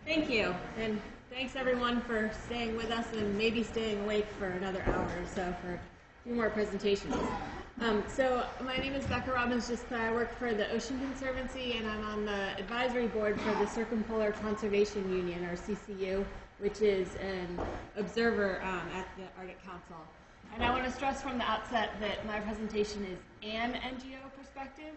Thank you, and thanks everyone for staying with us and maybe staying awake for another hour or so for a few more presentations. So my name is Becca Gisclair. I work for the Ocean Conservancy, and I'm on the advisory board for the Circumpolar Conservation Union, or CCU, which is an observer at the Arctic Council. And I want to stress from the outset that my presentation is an NGO perspective.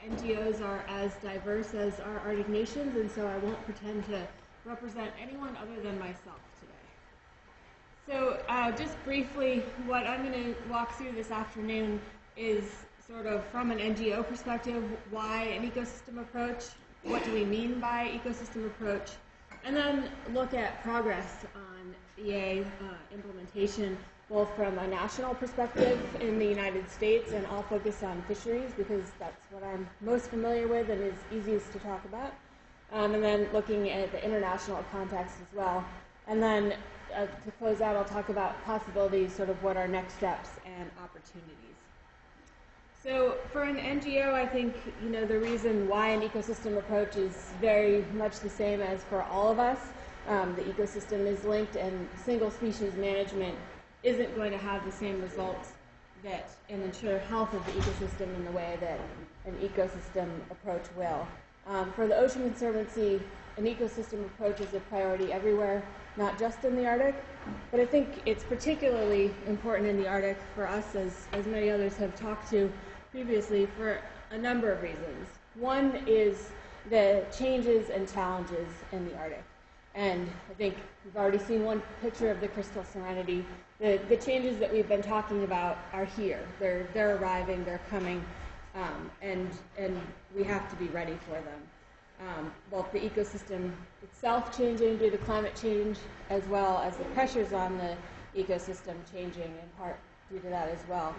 NGOs are as diverse as our Arctic nations, and so I won't pretend to represent anyone other than myself today. So just briefly, what I'm going to walk through this afternoon is sort of from an NGO perspective, why an ecosystem approach, what do we mean by ecosystem approach, and then look at progress on EA implementation, both from a national perspective in the United States, and I'll focus on fisheries because that's what I'm most familiar with and is easiest to talk about, and then looking at the international context as well. And then to close out, I'll talk about possibilities, sort of what are next steps and opportunities. So for an NGO, I think the reason why an ecosystem approach is very much the same as for all of us. The ecosystem is linked, and single species management isn't going to have the same results and ensure health of the ecosystem in the way that an ecosystem approach will. For the Ocean Conservancy, an ecosystem approach is a priority everywhere, not just in the Arctic, but I think it's particularly important in the Arctic for us, as many others have talked to previously, for a number of reasons. One is the changes and challenges in the Arctic. And I think we've already seen one picture of the crystal serenity. The changes that we've been talking about are here. They're arriving, they're coming, and we have to be ready for them. Both the ecosystem itself changing due to climate change, as well as the pressures on the ecosystem changing in part due to that as well.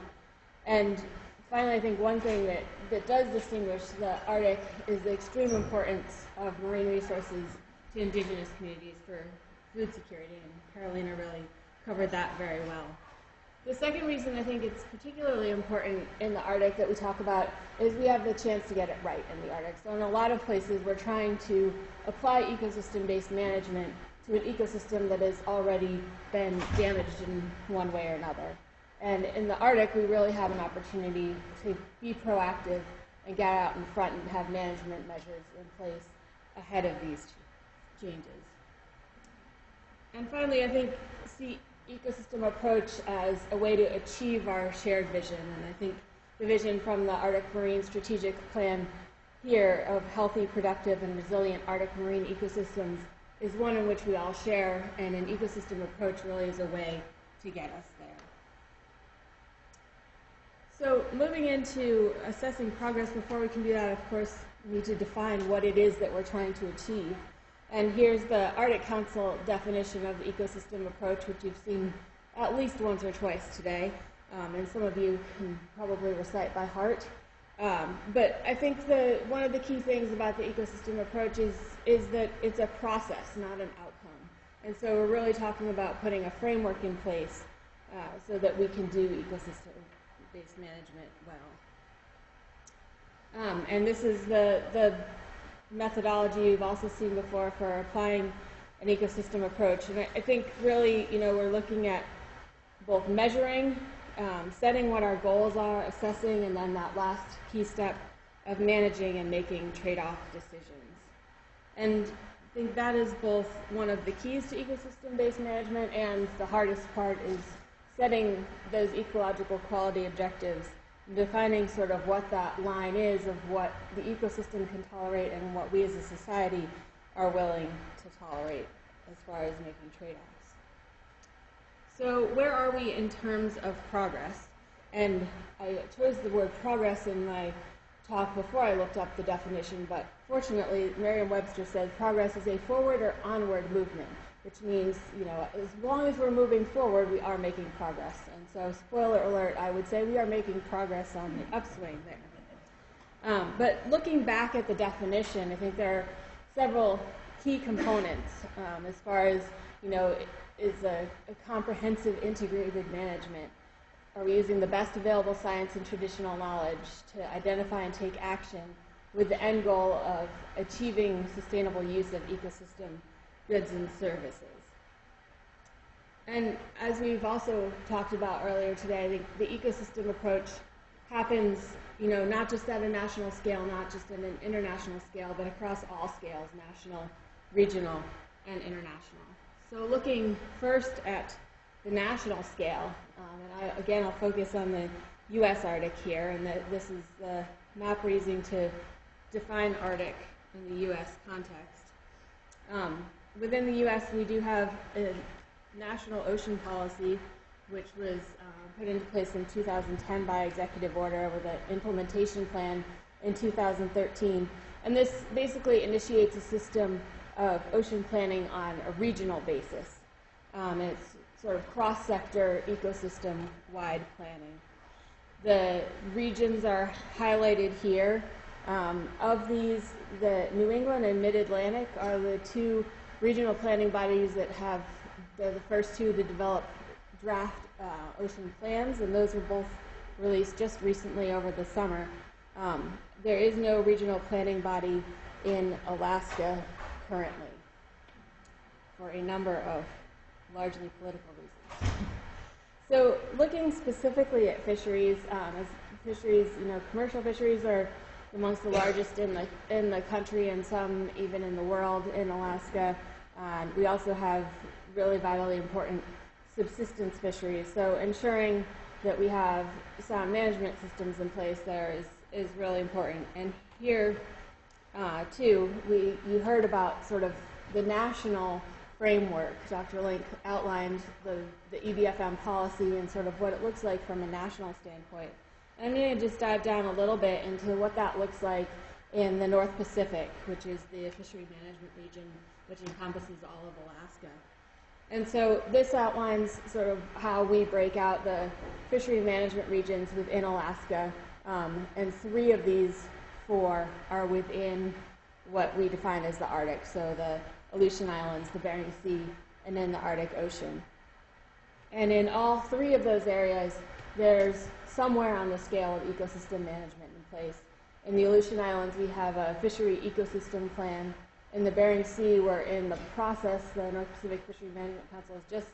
And finally, I think one thing that does distinguish the Arctic is the extreme importance of marine resources to indigenous communities for food security, and Carolina really covered that very well. The second reason I think it's particularly important in the Arctic that we talk about is we have the chance to get it right in the Arctic. So in a lot of places, we're trying to apply ecosystem-based management to an ecosystem that has already been damaged in one way or another. And in the Arctic, we really have an opportunity to be proactive and get out in front and have management measures in place ahead of these changes. And finally, I think see ecosystem approach as a way to achieve our shared vision. And I think the vision from the Arctic Marine Strategic Plan here of healthy, productive, and resilient Arctic marine ecosystems is one in which we all share, and an ecosystem approach really is a way to get us there. So moving into assessing progress, before we can do that, of course, we need to define what it is that we're trying to achieve. And here's the Arctic Council definition of the ecosystem approach, which you've seen at least once or twice today, and some of you can probably recite by heart. But I think one of the key things about the ecosystem approach is that it's a process, not an outcome. And so we're really talking about putting a framework in place so that we can do ecosystem-based management well. And this is the methodology you've also seen before for applying an ecosystem approach. And I think really, we're looking at both measuring, setting what our goals are, assessing, and then that last key step of managing and making trade-off decisions. And I think that is both one of the keys to ecosystem-based management, and the hardest part is setting those ecological quality objectives, defining sort of what that line is of what the ecosystem can tolerate and what we as a society are willing to tolerate as far as making trade-offs. So where are we in terms of progress? And I chose the word progress in my talk before I looked up the definition, but fortunately Merriam-Webster says progress is a forward or onward movement, which means, as long as we're moving forward, we are making progress. And so, spoiler alert, I would say we are making progress on the upswing there. But looking back at the definition, I think there are several key components as far as, is a comprehensive integrated management. Are we using the best available science and traditional knowledge to identify and take action with the end goal of achieving sustainable use of ecosystem goods and services. And as we've also talked about earlier today, I think the ecosystem approach happens, not just at a national scale, not just at an international scale, but across all scales, national, regional, and international. So looking first at the national scale, and I'll focus on the U.S. Arctic here, and this is the map we're using to define Arctic in the U.S. context. Within the U.S., we do have a national ocean policy, which was put into place in 2010 by executive order with an implementation plan in 2013. And this basically initiates a system of ocean planning on a regional basis. It's sort of cross-sector, ecosystem-wide planning. The regions are highlighted here. Of these, the New England and Mid-Atlantic are the two regional planning bodies that they're the first two to develop draft ocean plans, and those were both released just recently over the summer. There is no regional planning body in Alaska currently for a number of largely political reasons. So looking specifically at fisheries, as fisheries, commercial fisheries are amongst the largest in the country and some even in the world in Alaska. We also have really vitally important subsistence fisheries. So ensuring that we have sound management systems in place there is really important. And here, too, you heard about sort of the national framework. Dr. Link outlined the EBFM policy and sort of what it looks like from a national standpoint. And I'm going to just dive down a little bit into what that looks like in the North Pacific, which is the fishery management region, which encompasses all of Alaska. And so this outlines sort of how we break out the fishery management regions within Alaska, and 3 of these 4 are within what we define as the Arctic, so the Aleutian Islands, the Bering Sea, and then the Arctic Ocean. And in all 3 of those areas, there's somewhere on the scale of ecosystem management in place. In the Aleutian Islands, we have a fishery ecosystem plan. In the Bering Sea, we're in the process. The North Pacific Fishery Management Council has just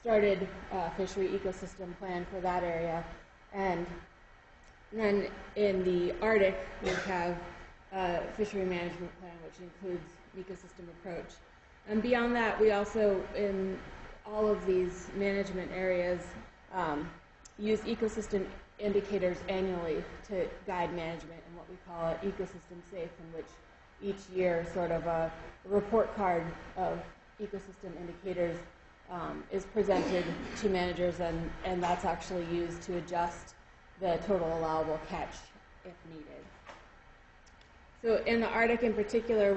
started a fishery ecosystem plan for that area. And then in the Arctic, we have a fishery management plan, which includes ecosystem approach. And beyond that, we also, in all of these management areas, use ecosystem indicators annually to guide management in what we call an ecosystem safe, in which each year sort of a report card of ecosystem indicators is presented to managers, and that's actually used to adjust the total allowable catch if needed. So in the Arctic in particular,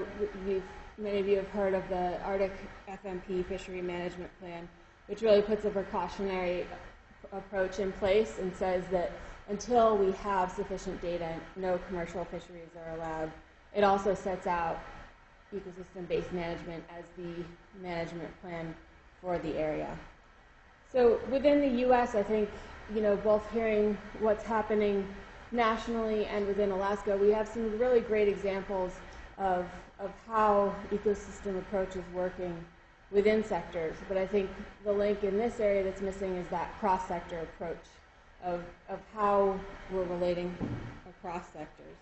many of you have heard of the Arctic FMP Fishery Management Plan, which really puts a precautionary approach in place and says that until we have sufficient data, no commercial fisheries are allowed. It also sets out ecosystem-based management as the management plan for the area. So within the U.S., I think, both hearing what's happening nationally and within Alaska, we have some really great examples of how ecosystem approach is working within sectors. But I think the link in this area that's missing is that cross-sector approach of how we're relating across sectors.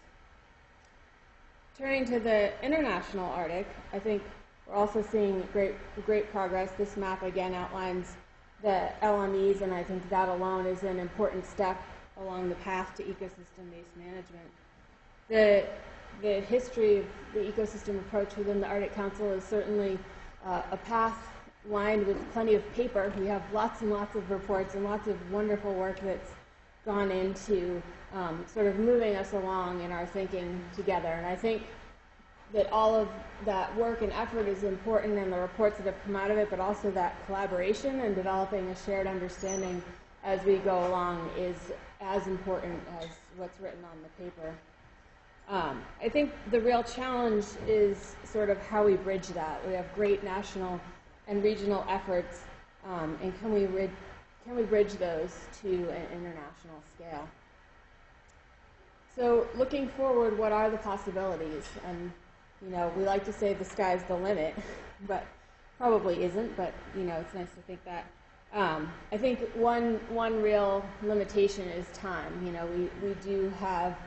Turning to the international Arctic, I think we're also seeing great progress. This map again outlines the LMEs, and I think that alone is an important step along the path to ecosystem-based management. The history of the ecosystem approach within the Arctic Council is certainly a path lined with plenty of paper. We have lots and lots of reports and lots of wonderful work that's gone into sort of moving us along in our thinking together. And I think that all of that work and effort is important, and the reports that have come out of it, but also that collaboration and developing a shared understanding as we go along is as important as what's written on the paper. I think the real challenge is sort of how we bridge that. We have great national and regional efforts, and can we bridge those to an international scale? So looking forward, what are the possibilities? And we like to say the sky's the limit, but probably isn't, but it's nice to think that. I think one real limitation is time. We do have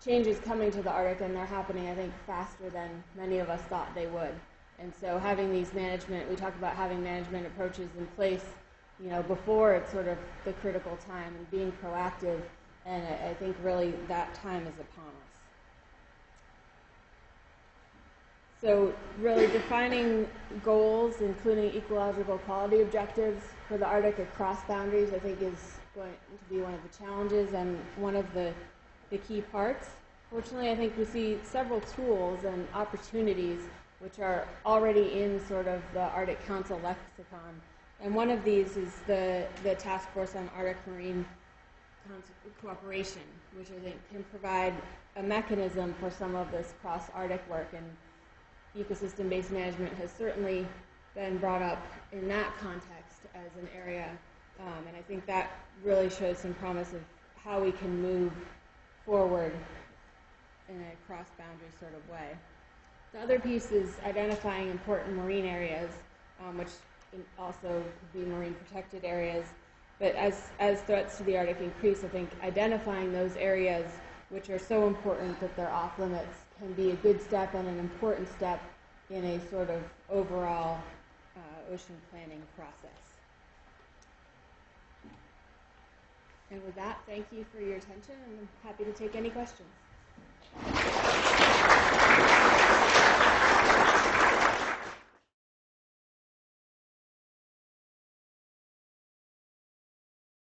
changes coming to the Arctic, and they're happening, I think, faster than many of us thought they would. And so having these we talk about having management approaches in place, before it's sort of the critical time and being proactive, and I think really that time is upon us. So really defining goals, including ecological quality objectives for the Arctic across boundaries, I think is going to be one of the challenges and one of the key parts. Fortunately, I think we see several tools and opportunities which are already in sort of the Arctic Council lexicon. And one of these is the Task Force on Arctic Marine Cooperation, which I think can provide a mechanism for some of this cross-Arctic work. And ecosystem-based management has certainly been brought up in that context as an area. And I think that really shows some promise of how we can move forward in a cross-boundary sort of way. The other piece is identifying important marine areas, which also could be marine protected areas. But as threats to the Arctic increase, I think identifying those areas which are so important that they're off limits can be a good step and an important step in a sort of overall ocean planning process. And with that, thank you for your attention, and I'm happy to take any questions.